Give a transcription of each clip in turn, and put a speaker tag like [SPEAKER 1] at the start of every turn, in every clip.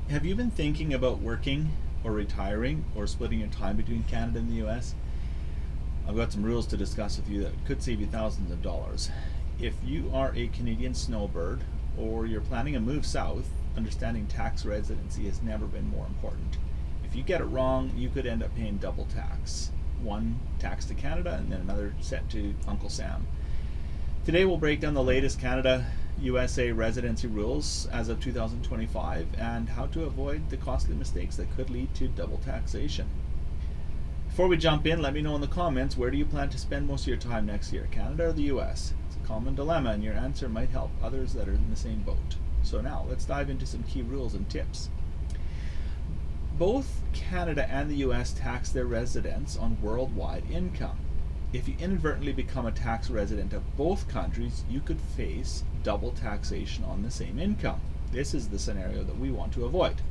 [SPEAKER 1] Have you been thinking about working or retiring or splitting your time between Canada and the US? I've got some rules to discuss with you that could save you thousands of dollars. If you are a Canadian snowbird or you're planning a move south, understanding tax residency has never been more important. If you get it wrong, you could end up paying double tax. One tax to Canada and then another set to Uncle Sam. Today we'll break down the latest Canada USA residency rules as of 2025 and how to avoid the costly mistakes that could lead to double taxation. Before we jump in, let me know in the comments, where do you plan to spend most of your time next year, Canada or the US? It's a common dilemma and your answer might help others that are in the same boat. So now let's dive into some key rules and tips. Both Canada and the US tax their residents on worldwide income. If you inadvertently become a tax resident of both countries, you could face double taxation on the same income. This is the scenario that we want to avoid.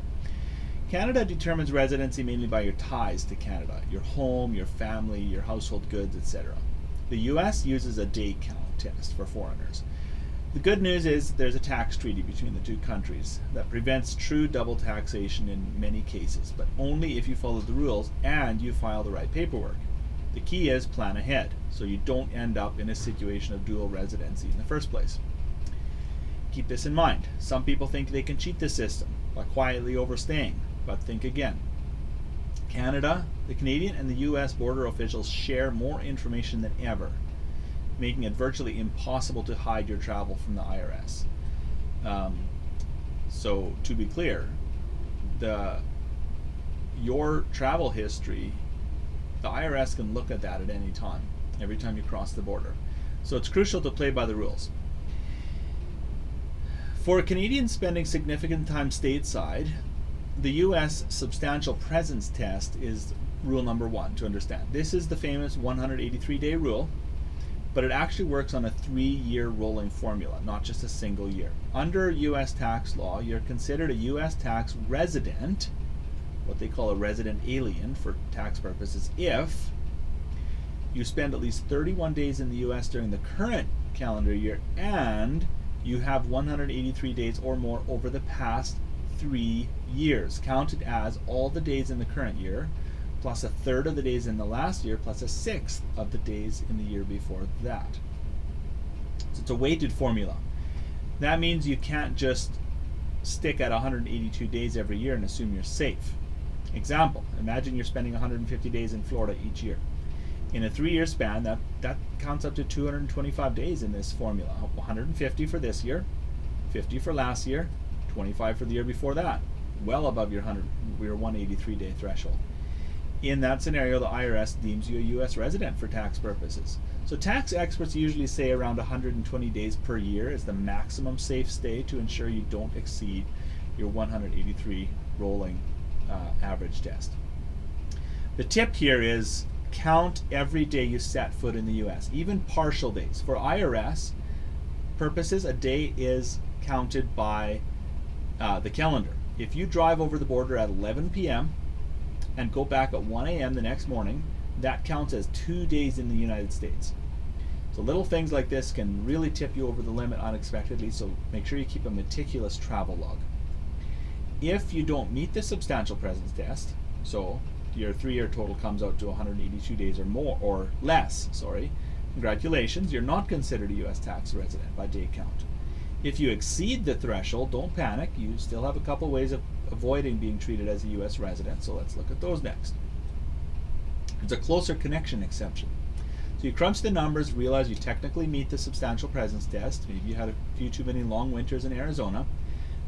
[SPEAKER 1] Canada determines residency mainly by your ties to Canada, your home, your family, your household goods, etc. The US uses a day count test for foreigners. The good news is there's a tax treaty between the two countries that prevents true double taxation in many cases, but only if you follow the rules and you file the right paperwork. The key is plan ahead so you don't end up in a situation of dual residency in the first place. Keep this in mind. Some people think they can cheat the system by quietly overstaying, but think again. Canada, the Canadian and the US border officials share more information than ever, making it virtually impossible to hide your travel from the IRS. So to be clear, your travel history, the IRS can look at that at any time, every time you cross the border. So it's crucial to play by the rules. For Canadians spending significant time stateside, the US substantial presence test is rule number one to understand. This is the famous 183-day rule, but it actually works on a 3-year rolling formula, not just a single year. Under US tax law, you're considered a US tax resident, what they call a resident alien for tax purposes, if you spend at least 31 days in the US during the current calendar year and you have 183 days or more over the past 3 years, counted as all the days in the current year, plus a third of the days in the last year, plus a sixth of the days in the year before that. So it's a weighted formula. That means you can't just stick at 182 days every year and assume you're safe. Example, imagine you're spending 150 days in Florida each year. In a 3-year span, that counts up to 225 days in this formula. 150 for this year, 50 for last year, 25 for the year before that. Well above your 183-day threshold. In that scenario, the IRS deems you a US resident for tax purposes. So tax experts usually say around 120 days per year is the maximum safe stay to ensure you don't exceed your 183 rolling average test. The tip here is count every day you set foot in the US, even partial days. For IRS purposes, a day is counted by the calendar. If you drive over the border at 11 p.m. and go back at 1 a.m. the next morning, that counts as 2 days in the United States. So little things like this can really tip you over the limit unexpectedly, so make sure you keep a meticulous travel log. If you don't meet the substantial presence test, so your 3-year total comes out to 182 days or more, or less, congratulations, you're not considered a US tax resident by day count. If you exceed the threshold, don't panic, you still have a couple ways of avoiding being treated as a US resident, so let's look at those next. It's a closer connection exception. So you crunch the numbers, realize you technically meet the substantial presence test, maybe you had a few too many long winters in Arizona.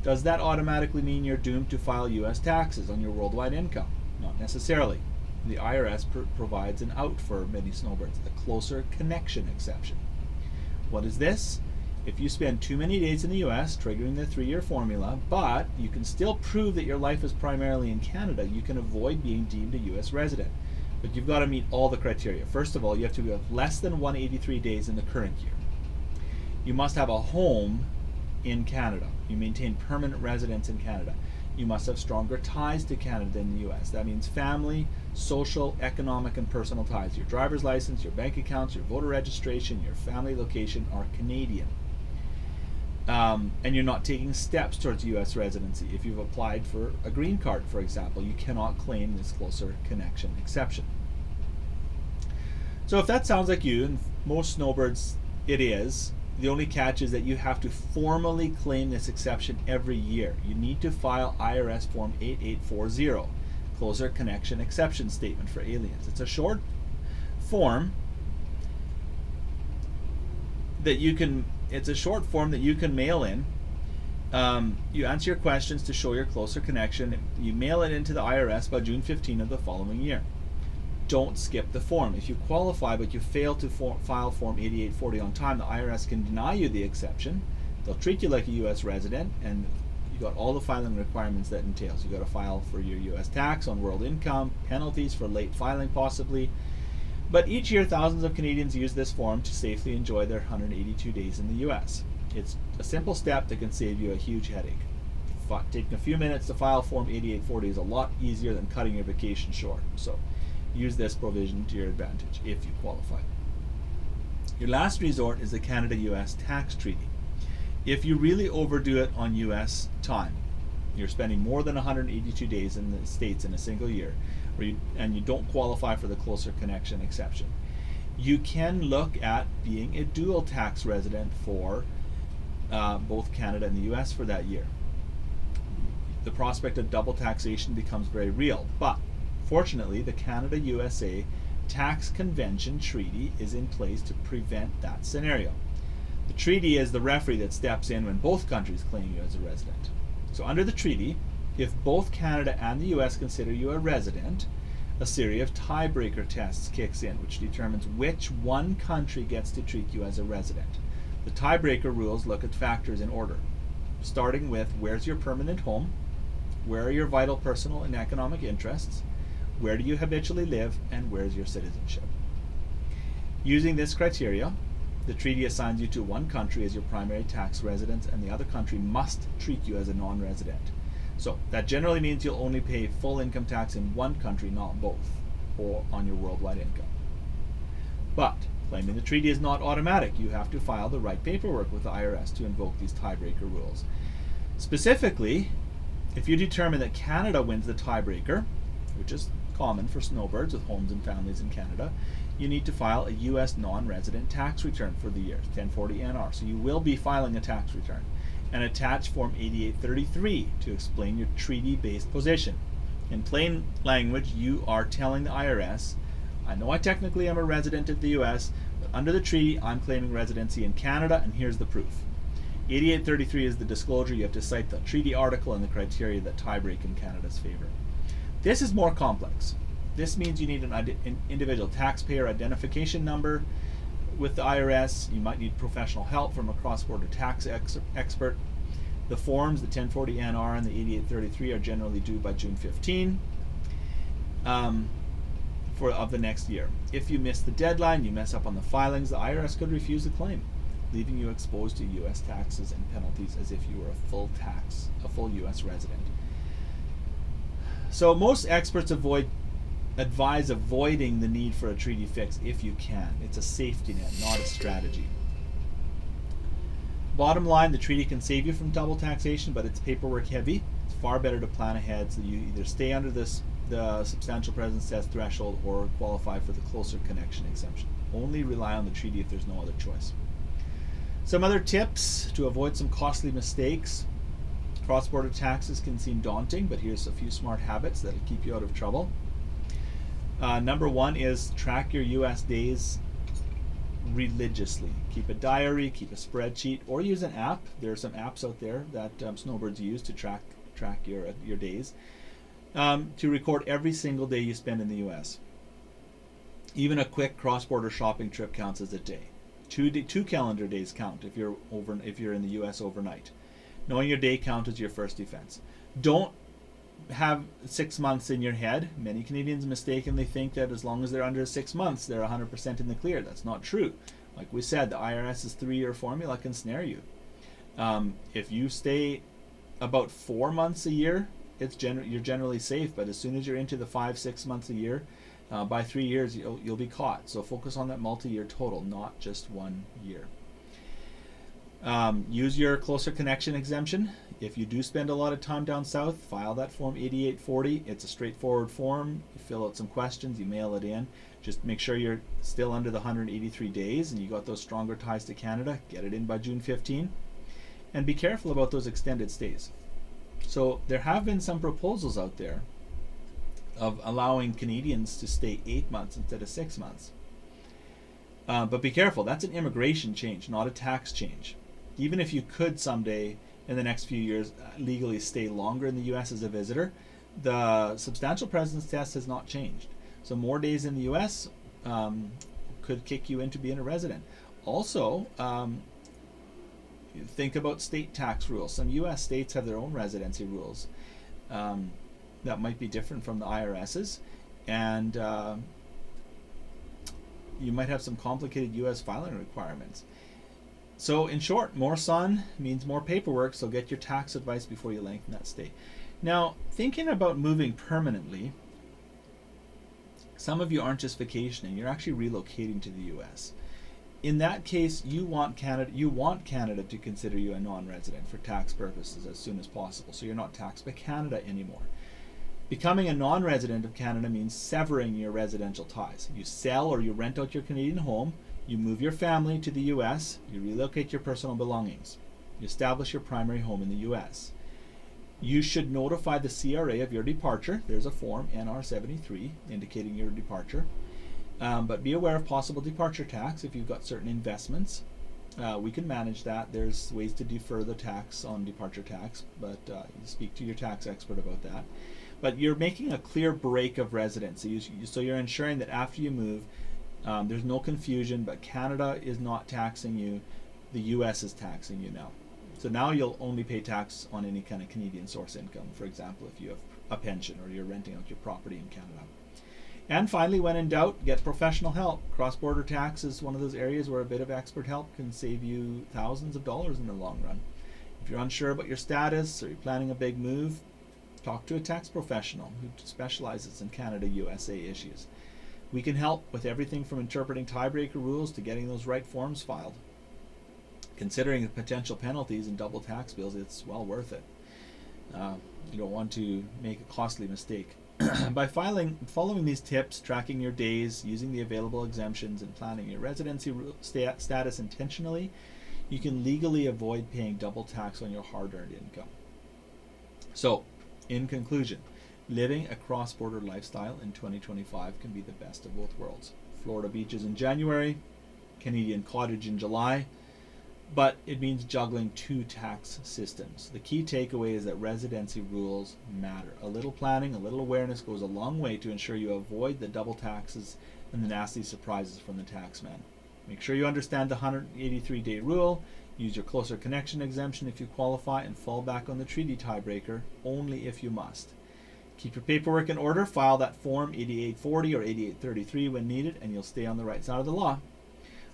[SPEAKER 1] Does that automatically mean you're doomed to file US taxes on your worldwide income? Not necessarily. The IRS provides an out for many snowbirds, the closer connection exception. What is this? If you spend too many days in the US, triggering the 3-year formula, but you can still prove that your life is primarily in Canada, you can avoid being deemed a US resident. But you've got to meet all the criteria. First of all, you have to have less than 183 days in the current year. You must have a home in Canada. You maintain permanent residence in Canada. You must have stronger ties to Canada than the US. That means family, social, economic, and personal ties. Your driver's license, your bank accounts, your voter registration, your family location are Canadian. and you're not taking steps towards U.S. residency. If you've applied for a green card, for example, you cannot claim this closer connection exception. So if that sounds like you, and most snowbirds it is, the only catch is that you have to formally claim this exception every year. You need to file IRS Form 8840, Closer Connection Exception Statement for Aliens. It's a short form that you can mail in. You answer your questions to show your closer connection. You mail it into the IRS by June 15 of the following year. Don't skip the form. If you qualify but you fail to file Form 8840 on time, the IRS can deny you the exception. They'll treat you like a U.S. resident, and you got all the filing requirements that entails. You got to file for your U.S. tax on world income, penalties for late filing possibly. But each year, thousands of Canadians use this form to safely enjoy their 182 days in the U.S. It's a simple step that can save you a huge headache. Taking a few minutes to file Form 8840 is a lot easier than cutting your vacation short. So use this provision to your advantage if you qualify. Your last resort is the Canada-U.S. tax treaty. If you really overdo it on U.S. time, you're spending more than 182 days in the States in a single year, and you don't qualify for the closer connection exception, you can look at being a dual tax resident for both Canada and the U.S. for that year. The prospect of double taxation becomes very real, but fortunately, the Canada-USA Tax Convention Treaty is in place to prevent that scenario. The treaty is the referee that steps in when both countries claim you as a resident. So under the treaty, if both Canada and the US consider you a resident, a series of tiebreaker tests kicks in, which determines which one country gets to treat you as a resident. The tiebreaker rules look at factors in order, starting with where's your permanent home, where are your vital personal and economic interests, where do you habitually live, and where's your citizenship. Using this criteria, the treaty assigns you to one country as your primary tax residence, and the other country must treat you as a non-resident. So that generally means you'll only pay full income tax in one country, not both, or on your worldwide income. But claiming the treaty is not automatic. You have to file the right paperwork with the IRS to invoke these tiebreaker rules. Specifically, if you determine that Canada wins the tiebreaker, which is common for snowbirds with homes and families in Canada, you need to file a U.S. non-resident tax return for the year, 1040 NR. So you will be filing a tax return, and attach Form 8833 to explain your treaty-based position. In plain language, you are telling the IRS, I know I technically am a resident of the U.S., but under the treaty, I'm claiming residency in Canada, and here's the proof. 8833 is the disclosure. You have to cite the treaty article and the criteria that tie-break in Canada's favor. This is more complex. This means you need an individual taxpayer identification number with the IRS. You might need professional help from a cross-border tax expert. The forms, the 1040 NR and the 8833, are generally due by June 15 of the next year. If you miss the deadline, you mess up on the filings, the IRS could refuse the claim, leaving you exposed to U.S. taxes and penalties as if you were a full U.S. resident. So most experts advise avoiding the need for a treaty fix if you can. It's a safety net, not a strategy. Bottom line, the treaty can save you from double taxation, but it's paperwork heavy. It's far better to plan ahead so that you either stay under the substantial presence test threshold or qualify for the closer connection exemption. Only rely on the treaty if there's no other choice. Some other tips to avoid some costly mistakes. Cross-border taxes can seem daunting, but here's a few smart habits that'll keep you out of trouble. Number one is track your U.S. days religiously. Keep a diary, keep a spreadsheet, or use an app. There are some apps out there that snowbirds use to track your days, to record every single day you spend in the U.S. Even a quick cross-border shopping trip counts as a day. Two calendar days count if you're in the U.S. overnight. Knowing your day count is your first defense. Don't have 6 months in your head. Many Canadians mistakenly think that as long as they're under 6 months, they're 100% in the clear. That's not true. Like we said, the IRS's 3-year formula can snare you. If you stay about 4 months a year, you're generally safe. But as soon as you're into the 5-6 months a year, by 3 years you'll be caught. So focus on that multi-year total, not just 1 year. Use your closer connection exemption. If you do spend a lot of time down south, file that form 8840. It's a straightforward form. You fill out some questions, you mail it in. Just make sure you're still under the 183 days and you got those stronger ties to Canada. Get it in by June 15. And be careful about those extended stays. So there have been some proposals out there of allowing Canadians to stay 8 months instead of 6 months. But be careful, that's an immigration change, not a tax change. Even if you could someday in the next few years legally stay longer in the US as a visitor, the substantial presence test has not changed. So more days in the US could kick you into being a resident. Also, think about state tax rules. Some US states have their own residency rules that might be different from the IRS's, and you might have some complicated US filing requirements. So in short, more sun means more paperwork, so get your tax advice before you lengthen that stay. Now, thinking about moving permanently, some of you aren't just vacationing, you're actually relocating to the US. In that case, you want Canada to consider you a non-resident for tax purposes as soon as possible, so you're not taxed by Canada anymore. Becoming a non-resident of Canada means severing your residential ties. You sell or you rent out your Canadian home, you move your family to the US, you relocate your personal belongings, you establish your primary home in the US. You should notify the CRA of your departure. There's a form, NR 73, indicating your departure. But be aware of possible departure tax if you've got certain investments. We can manage that. There's ways to defer the tax on departure tax, but you speak to your tax expert about that. But you're making a clear break of residency, so you're ensuring that after you move, there's no confusion, but Canada is not taxing you, the US is taxing you now. So now you'll only pay tax on any kind of Canadian source income, for example, if you have a pension or you're renting out your property in Canada. And finally, when in doubt, get professional help. Cross-border tax is one of those areas where a bit of expert help can save you thousands of dollars in the long run. If you're unsure about your status or you're planning a big move, talk to a tax professional who specializes in Canada, USA issues. We can help with everything from interpreting tiebreaker rules to getting those right forms filed. Considering the potential penalties and double tax bills, it's well worth it. You don't want to make a costly mistake. By following these tips, tracking your days, using the available exemptions, and planning your residency status intentionally, you can legally avoid paying double tax on your hard-earned income. So, in conclusion, living a cross-border lifestyle in 2025 can be the best of both worlds. Florida beaches in January, Canadian cottage in July, but it means juggling two tax systems. The key takeaway is that residency rules matter. A little planning, a little awareness goes a long way to ensure you avoid the double taxes and the nasty surprises from the taxman. Make sure you understand the 183-day rule, use your closer connection exemption if you qualify, and fall back on the treaty tiebreaker only if you must. Keep your paperwork in order, file that form 8840 or 8833 when needed, and you'll stay on the right side of the law.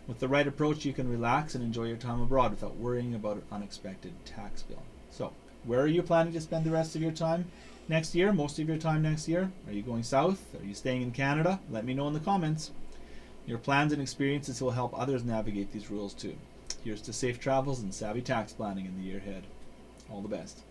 [SPEAKER 1] With the right approach, you can relax and enjoy your time abroad without worrying about an unexpected tax bill. So, where are you planning to spend the rest of your time next year? Most of your time next year? Are you going south? Are you staying in Canada? Let me know in the comments. Your plans and experiences will help others navigate these rules too. Here's to safe travels and savvy tax planning in the year ahead. All the best.